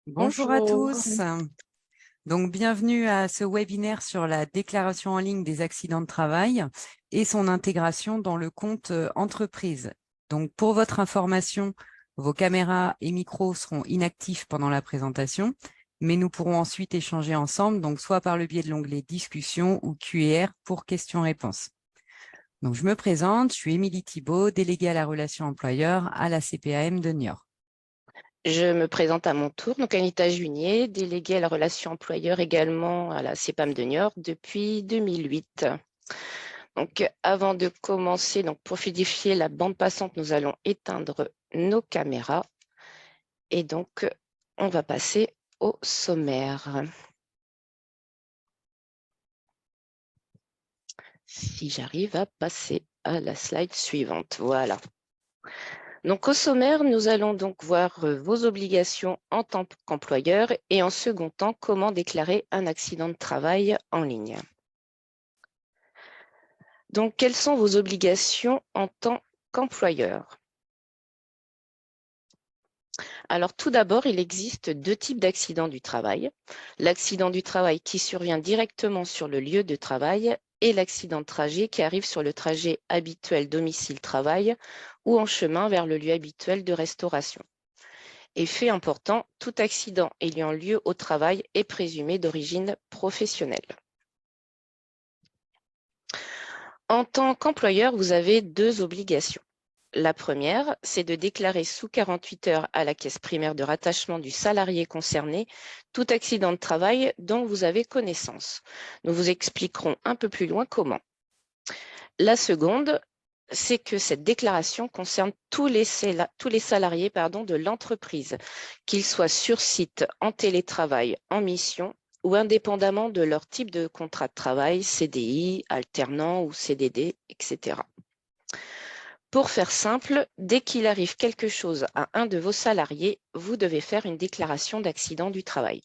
Bonjour à Bonjour. tous. Donc, bienvenue à ce webinaire sur la déclaration en ligne des accidents de travail et son intégration dans le compte entreprise. Donc, pour votre information, vos caméras et micros seront inactifs pendant la présentation, mais nous pourrons ensuite échanger ensemble, donc soit par le biais de l'onglet discussion ou Q&R pour questions-réponses. Donc, je me présente, je suis Émilie Thibault, déléguée à la relation employeur à la CPAM de Niort. Je me présente à mon tour, donc Anita Junier, déléguée à la relation employeur également à la CPAM de Niort depuis 2008. Donc, avant de commencer, donc pour fluidifier la bande passante, nous allons éteindre nos caméras et donc on va passer au sommaire. Si j'arrive à passer à la slide suivante, voilà. Donc, au sommaire, nous allons donc voir vos obligations en tant qu'employeur et en second temps, comment déclarer un accident de travail en ligne. Donc, quelles sont vos obligations en tant qu'employeur? Alors, tout d'abord, il existe deux types d'accidents du travail. L'accident du travail qui survient directement sur le lieu de travail et l'accident de trajet qui arrive sur le trajet habituel domicile-travail ou en chemin vers le lieu habituel de restauration. Et fait important, tout accident ayant lieu au travail est présumé d'origine professionnelle. En tant qu'employeur, vous avez deux obligations. La première, c'est de déclarer sous 48 heures à la caisse primaire de rattachement du salarié concerné tout accident de travail dont vous avez connaissance. Nous vous expliquerons un peu plus loin comment. La seconde, c'est que cette déclaration concerne tous les salariés de l'entreprise, qu'ils soient sur site, en télétravail, en mission ou indépendamment de leur type de contrat de travail, CDI, alternant ou CDD, etc. Pour faire simple, dès qu'il arrive quelque chose à un de vos salariés, vous devez faire une déclaration d'accident du travail.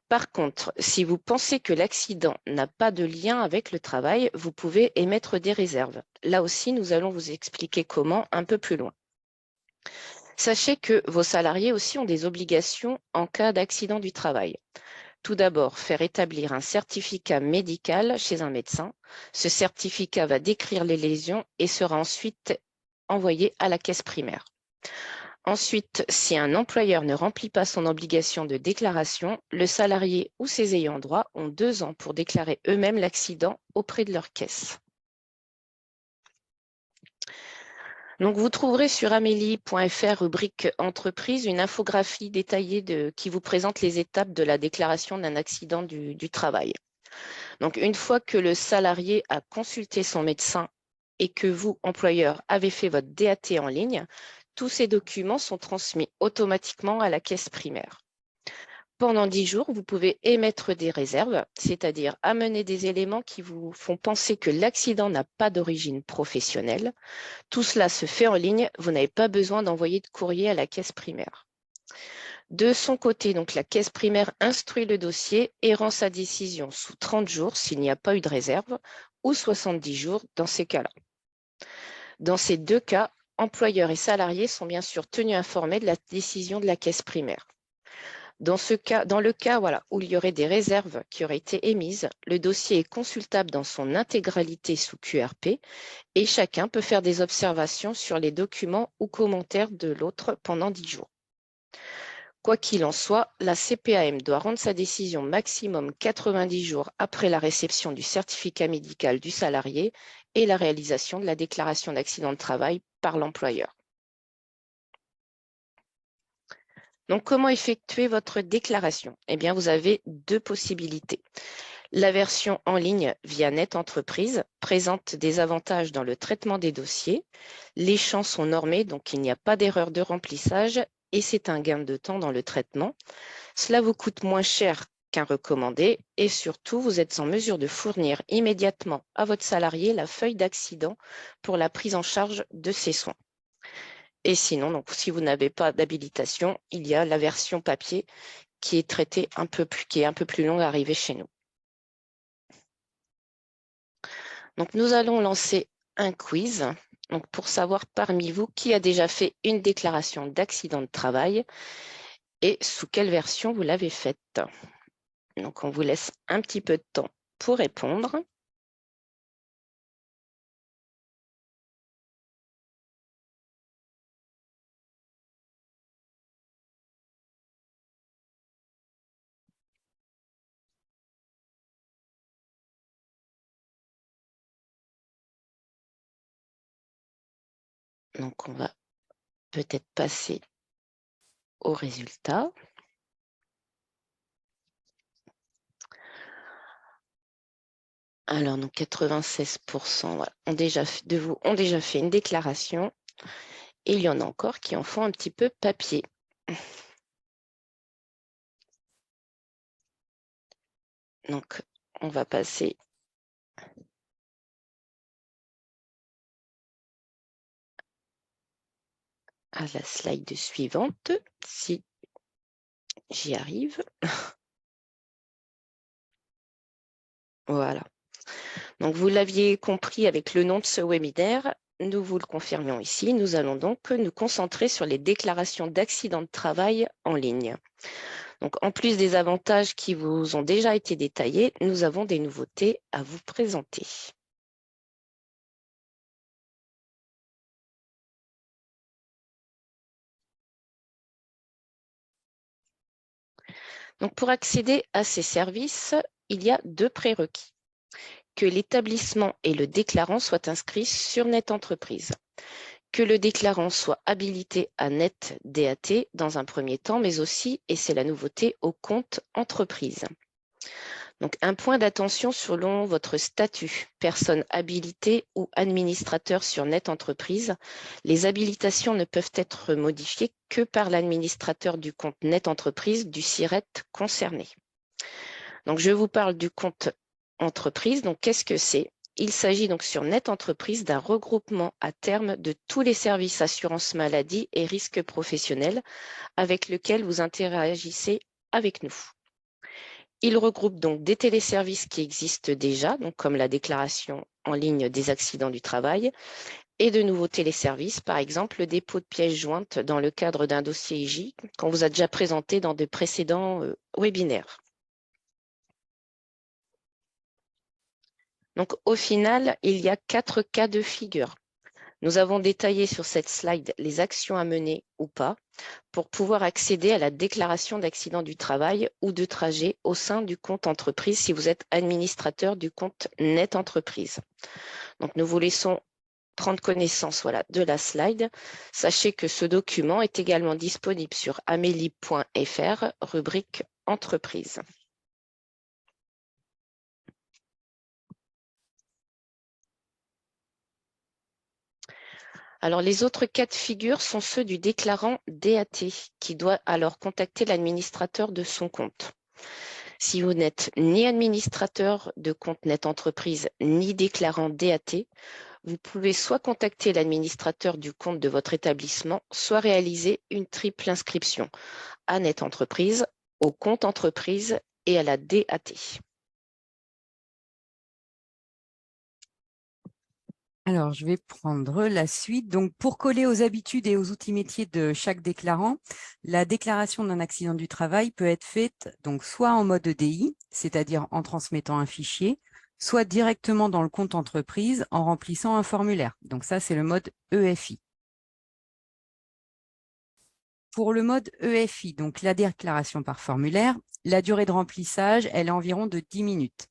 Par contre, si vous pensez que l'accident n'a pas de lien avec le travail, vous pouvez émettre des réserves. Là aussi, nous allons vous expliquer comment un peu plus loin. Sachez que vos salariés aussi ont des obligations en cas d'accident du travail. Tout d'abord, faire établir un certificat médical chez un médecin. Ce certificat va décrire les lésions et sera ensuite envoyé à la caisse primaire. Ensuite, si un employeur ne remplit pas son obligation de déclaration, le salarié ou ses ayants droit ont 2 ans pour déclarer eux-mêmes l'accident auprès de leur caisse. Donc, vous trouverez sur amélie.fr, rubrique entreprise, une infographie détaillée qui vous présente les étapes de la déclaration d'un accident du travail. Donc, une fois que le salarié a consulté son médecin et que vous, employeur, avez fait votre DAT en ligne, tous ces documents sont transmis automatiquement à la caisse primaire. Pendant 10 jours, vous pouvez émettre des réserves, c'est-à-dire amener des éléments qui vous font penser que l'accident n'a pas d'origine professionnelle. Tout cela se fait en ligne, vous n'avez pas besoin d'envoyer de courrier à la caisse primaire. De son côté, donc, la caisse primaire instruit le dossier et rend sa décision sous 30 jours s'il n'y a pas eu de réserve ou 70 jours dans ces cas-là. Dans ces deux cas, employeurs et salariés sont bien sûr tenus informés de la décision de la caisse primaire. Dans le cas où il y aurait des réserves qui auraient été émises, le dossier est consultable dans son intégralité sous QRP et chacun peut faire des observations sur les documents ou commentaires de l'autre pendant 10 jours. Quoi qu'il en soit, la CPAM doit rendre sa décision maximum 90 jours après la réception du certificat médical du salarié et la réalisation de la déclaration d'accident de travail par l'employeur. Donc, comment effectuer votre déclaration? Eh bien, vous avez deux possibilités. La version en ligne via Net Entreprise présente des avantages dans le traitement des dossiers. Les champs sont normés, donc il n'y a pas d'erreur de remplissage et c'est un gain de temps dans le traitement. Cela vous coûte moins cher qu'un recommandé et surtout, vous êtes en mesure de fournir immédiatement à votre salarié la feuille d'accident pour la prise en charge de ses soins. Et sinon, donc, si vous n'avez pas d'habilitation, il y a la version papier qui est traitée qui est un peu plus longue à arriver chez nous. Donc, nous allons lancer un quiz pour savoir parmi vous qui a déjà fait une déclaration d'accident de travail. et sous quelle version vous l'avez faite. Donc, on vous laisse un petit peu de temps pour répondre. Donc, on va peut-être passer aux résultats. Alors, donc 96% voilà, de vous ont déjà fait une déclaration et il y en a encore qui en font un petit peu papier. Donc, on va passer à la slide suivante, si j'y arrive. Voilà. Donc, vous l'aviez compris avec le nom de ce webinaire, nous vous le confirmions ici. Nous allons donc nous concentrer sur les déclarations d'accident de travail en ligne. Donc, en plus des avantages qui vous ont déjà été détaillés, nous avons des nouveautés à vous présenter. Donc, pour accéder à ces services, il y a deux prérequis. Que l'établissement et le déclarant soient inscrits sur Net Entreprise. Que le déclarant soit habilité à Net DAT dans un premier temps, mais aussi, et c'est la nouveauté, au compte entreprise. Donc, un point d'attention selon votre statut, personne habilitée ou administrateur sur Net Entreprise. Les habilitations ne peuvent être modifiées que par l'administrateur du compte Net Entreprise du SIRET concerné. Donc, je vous parle du compte entreprise. Donc, qu'est-ce que c'est? Il s'agit donc sur Net Entreprise d'un regroupement à terme de tous les services assurance maladie et risques professionnels avec lequel vous interagissez avec nous. Il regroupe donc des téléservices qui existent déjà, donc comme la déclaration en ligne des accidents du travail, et de nouveaux téléservices, par exemple le dépôt de pièces jointes dans le cadre d'un dossier IJ qu'on vous a déjà présenté dans de précédents webinaires. Donc au final, il y a 4 cas de figure. Nous avons détaillé sur cette slide les actions à mener ou pas pour pouvoir accéder à la déclaration d'accident du travail ou de trajet au sein du compte entreprise si vous êtes administrateur du compte Net Entreprise. Donc, nous vous laissons prendre connaissance de la slide. Sachez que ce document est également disponible sur amélie.fr, rubrique entreprise. Alors, les autres cas de figure sont ceux du déclarant DAT qui doit alors contacter l'administrateur de son compte. Si vous n'êtes ni administrateur de compte Net Entreprise ni déclarant DAT, vous pouvez soit contacter l'administrateur du compte de votre établissement, soit réaliser une triple inscription à Net Entreprise, au compte entreprise et à la DAT. Alors, je vais prendre la suite. Donc, pour coller aux habitudes et aux outils métiers de chaque déclarant, la déclaration d'un accident du travail peut être faite donc soit en mode EDI, c'est-à-dire en transmettant un fichier, soit directement dans le compte entreprise en remplissant un formulaire. Donc ça, c'est le mode EFI. Pour le mode EFI, donc la déclaration par formulaire, la durée de remplissage, elle est environ de 10 minutes.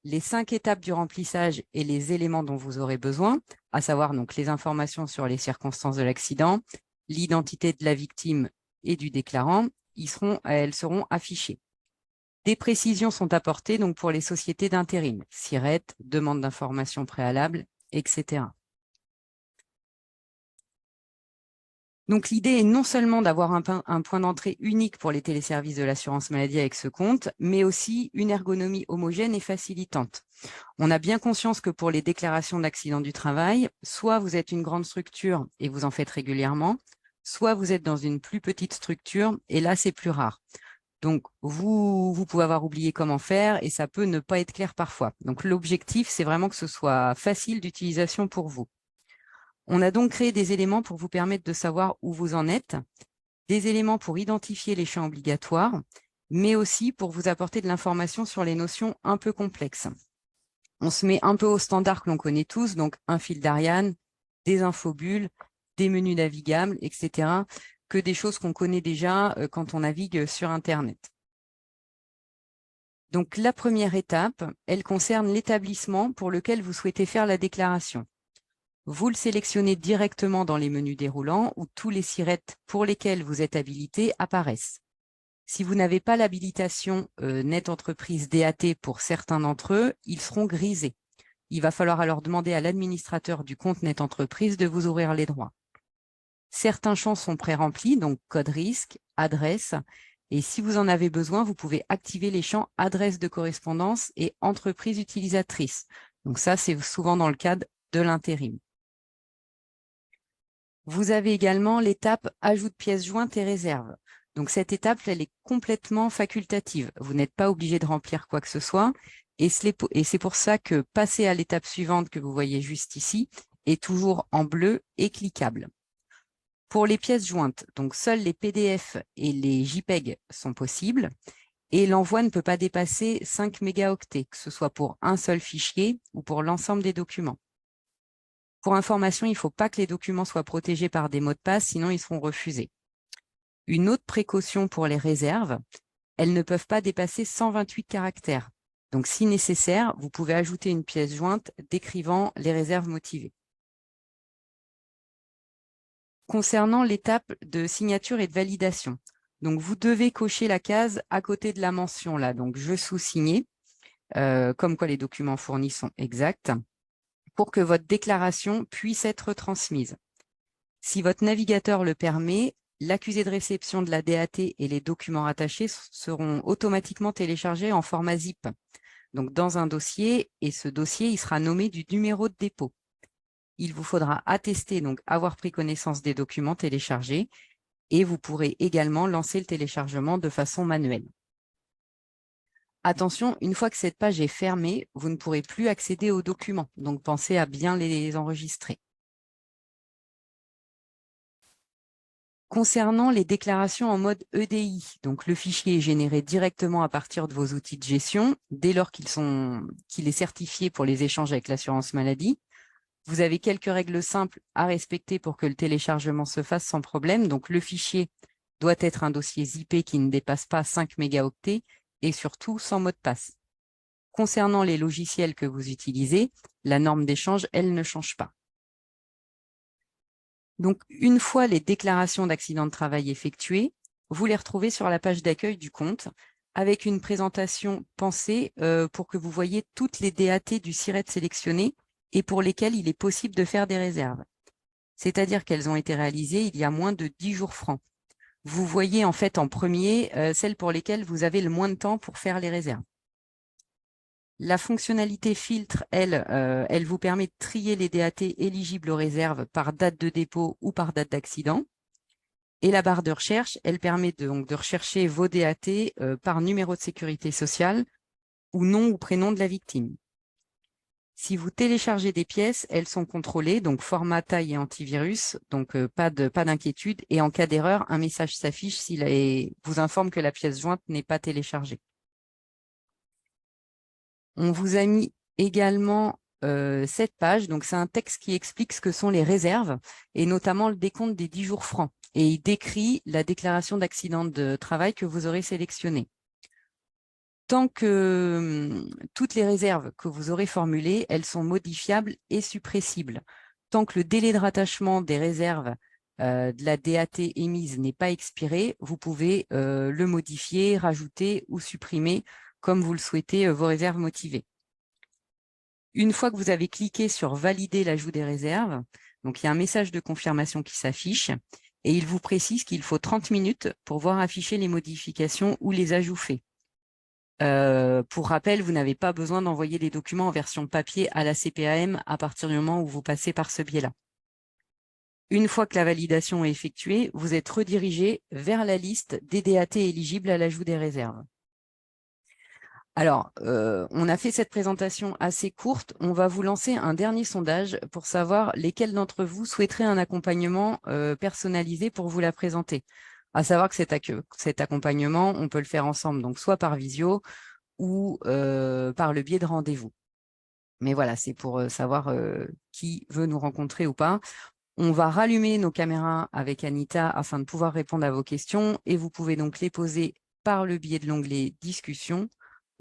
Les 5 étapes du remplissage et les éléments dont vous aurez besoin, à savoir donc les informations sur les circonstances de l'accident, l'identité de la victime et du déclarant, elles seront affichées. Des précisions sont apportées donc pour les sociétés d'intérim, SIRET, demande d'information préalable, etc. Donc, l'idée est non seulement d'avoir un point d'entrée unique pour les téléservices de l'assurance maladie avec ce compte, mais aussi une ergonomie homogène et facilitante. On a bien conscience que pour les déclarations d'accident du travail, soit vous êtes une grande structure et vous en faites régulièrement, soit vous êtes dans une plus petite structure et là, c'est plus rare. Donc, vous pouvez avoir oublié comment faire et ça peut ne pas être clair parfois. Donc, l'objectif, c'est vraiment que ce soit facile d'utilisation pour vous. On a donc créé des éléments pour vous permettre de savoir où vous en êtes. des éléments pour identifier les champs obligatoires, mais aussi pour vous apporter de l'information sur les notions un peu complexes. On se met un peu au standard que l'on connaît tous, donc un fil d'Ariane, des infobules, des menus navigables, etc., que des choses qu'on connaît déjà quand on navigue sur Internet. Donc, la première étape, elle concerne l'établissement pour lequel vous souhaitez faire la déclaration. Vous le sélectionnez directement dans les menus déroulants où tous les sirettes pour lesquels vous êtes habilité apparaissent. Si vous n'avez pas l'habilitation Net Entreprise DAT pour certains d'entre eux, ils seront grisés. Il va falloir alors demander à l'administrateur du compte Net Entreprise de vous ouvrir les droits. Certains champs sont pré-remplis, donc code risque, adresse, et si vous en avez besoin, vous pouvez activer les champs adresse de correspondance et entreprise utilisatrice. Donc ça, c'est souvent dans le cadre de l'intérim. Vous avez également l'étape ajout de pièces jointes et réserves. Donc cette étape, elle est complètement facultative. Vous n'êtes pas obligé de remplir quoi que ce soit. Et c'est pour ça que passer à l'étape suivante que vous voyez juste ici est toujours en bleu et cliquable. Pour les pièces jointes, donc seuls les PDF et les JPEG sont possibles et l'envoi ne peut pas dépasser 5 mégaoctets, que ce soit pour un seul fichier ou pour l'ensemble des documents. Pour information, il ne faut pas que les documents soient protégés par des mots de passe, sinon ils seront refusés. Une autre précaution pour les réserves, elles ne peuvent pas dépasser 128 caractères. Donc, si nécessaire, vous pouvez ajouter une pièce jointe décrivant les réserves motivées. Concernant l'étape de signature et de validation, donc vous devez cocher la case à côté de la mention là, donc je sous-signé, comme quoi les documents fournis sont exacts, pour que votre déclaration puisse être transmise. Si votre navigateur le permet, l'accusé de réception de la DAT et les documents rattachés seront automatiquement téléchargés en format zip, donc dans un dossier, et ce dossier il sera nommé du numéro de dépôt. Il vous faudra attester, donc avoir pris connaissance des documents téléchargés, et vous pourrez également lancer le téléchargement de façon manuelle. Attention, une fois que cette page est fermée, vous ne pourrez plus accéder aux documents, donc pensez à bien les enregistrer. Concernant les déclarations en mode EDI, donc le fichier est généré directement à partir de vos outils de gestion, dès lors qu'il est certifié pour les échanges avec l'assurance maladie. Vous avez quelques règles simples à respecter pour que le téléchargement se fasse sans problème. Donc, le fichier doit être un dossier zippé qui ne dépasse pas 5 mégaoctets et surtout sans mot de passe. Concernant les logiciels que vous utilisez, la norme d'échange, elle ne change pas. Donc, une fois les déclarations d'accident de travail effectuées, vous les retrouvez sur la page d'accueil du compte avec une présentation pensée pour que vous voyez toutes les DAT du SIRET sélectionnées et pour lesquelles il est possible de faire des réserves. C'est-à-dire qu'elles ont été réalisées il y a moins de 10 jours francs. Vous voyez en fait en premier celles pour lesquelles vous avez le moins de temps pour faire les réserves. La fonctionnalité filtre, elle vous permet de trier les DAT éligibles aux réserves par date de dépôt ou par date d'accident. Et la barre de recherche, elle permet donc de rechercher vos DAT par numéro de sécurité sociale ou nom ou prénom de la victime. Si vous téléchargez des pièces, elles sont contrôlées, donc format, taille et antivirus, donc pas d'inquiétude. Et en cas d'erreur, un message s'affiche s'il vous informe que la pièce jointe n'est pas téléchargée. On vous a mis également cette page, donc c'est un texte qui explique ce que sont les réserves et notamment le décompte des 10 jours francs. Et il décrit la déclaration d'accident de travail que vous aurez sélectionnée. Tant que toutes les réserves que vous aurez formulées, elles sont modifiables et suppressibles. Tant que le délai de rattachement des réserves de la DAT émise n'est pas expiré, vous pouvez le modifier, rajouter ou supprimer comme vous le souhaitez vos réserves motivées. Une fois que vous avez cliqué sur « Valider l'ajout des réserves », donc il y a un message de confirmation qui s'affiche et il vous précise qu'il faut 30 minutes pour voir afficher les modifications ou les ajouts faits. Pour rappel, vous n'avez pas besoin d'envoyer les documents en version papier à la CPAM à partir du moment où vous passez par ce biais-là. Une fois que la validation est effectuée, vous êtes redirigé vers la liste des DAT éligibles à l'ajout des réserves. Alors, on a fait cette présentation assez courte. On va vous lancer un dernier sondage pour savoir lesquels d'entre vous souhaiteraient un accompagnement personnalisé pour vous la présenter. À savoir que cet accompagnement, on peut le faire ensemble, donc soit par visio ou par le biais de rendez-vous. Mais voilà, c'est pour savoir qui veut nous rencontrer ou pas. On va rallumer nos caméras avec Anita afin de pouvoir répondre à vos questions et vous pouvez donc les poser par le biais de l'onglet discussion